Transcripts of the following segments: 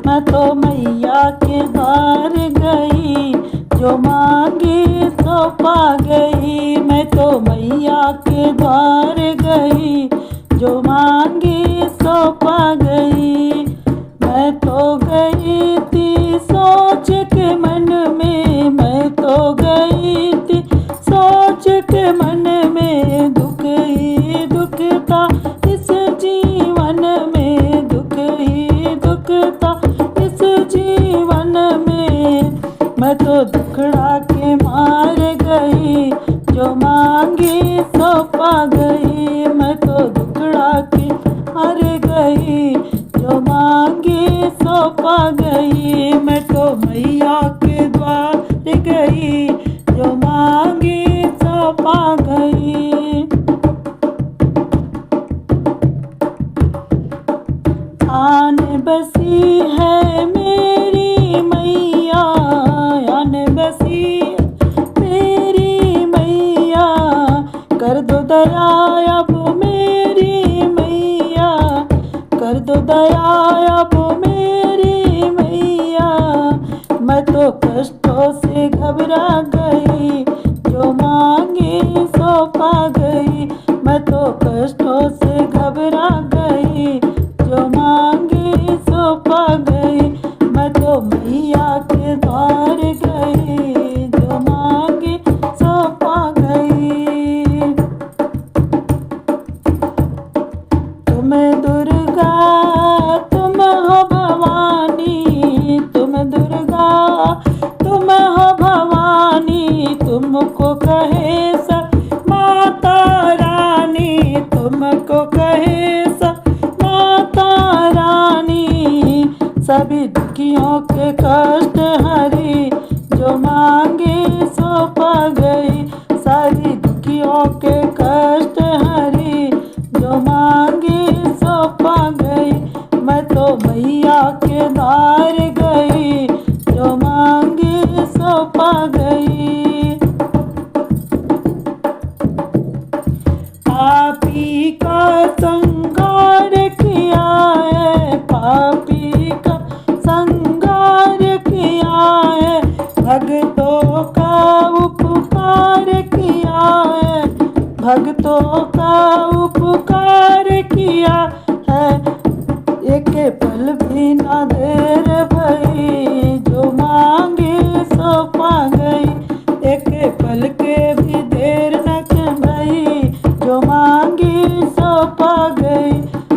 मैं तो मैया के द्वार गई, जो मांगी सो पा गई। मैं तो मैया के द्वार गई, जो मांगी सो पा गई। मैं तो गई थी सोच के मन में, मैं तो गई थी सोच के मन में। दुख ही दुख था इस जीवन में, दुख ही दुख था इस जीवन में। मैं तो दुखड़ा के मार गई, जो मांगी सो पा गई। मैं तो दुखड़ा के मार गई, जो मांगी सो पा गई। मैं तो मैया के द्वार गई, जो मांगी सो पा गई। आन बसी है मेरी मैया, आन बसी मेरी मैया। कर दो दया अब मेरी मैया, कर दो दया अब मेरी मैया। मैं तो कष्टों से घबरा गई, जो मांगी सो पा गई। मैं तो कष्टों से घबरा गई, जो मांगी सो पा गई। मैं तो मैया के द्वार गई, जो मांगी सो पा गई। तुम दुर्गा तुम हो भवानी, तुम दुर्गा तुम हो भवानी। तुमको कहे सब माता रानी, तुमको कहे सब माता रानी। सभी दुखियों के कष्ट हरी, जो मांगी सो पा गई। सारी दुखियों के कष्ट हरी, जो मांगी सो पा गई। मैं तो मैया के द्वार गई, जो मांगी सो पा गई। पापी का संहार किया है, पापी का संहार किया है। भक्तों का उपकार किया है, भक्तों का उपकार किया है। एक पल भी ना देर भई, जो मांगी सो पा गई। एक पल के भी देर न भई, जो मांगी सो पा गई।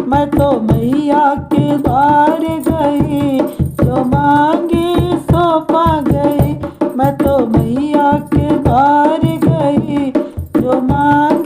मैं तो मैया के द्वार गई, जो मांगी सो पा गई। मैं तो मैया के द्वार गई, जो मांगी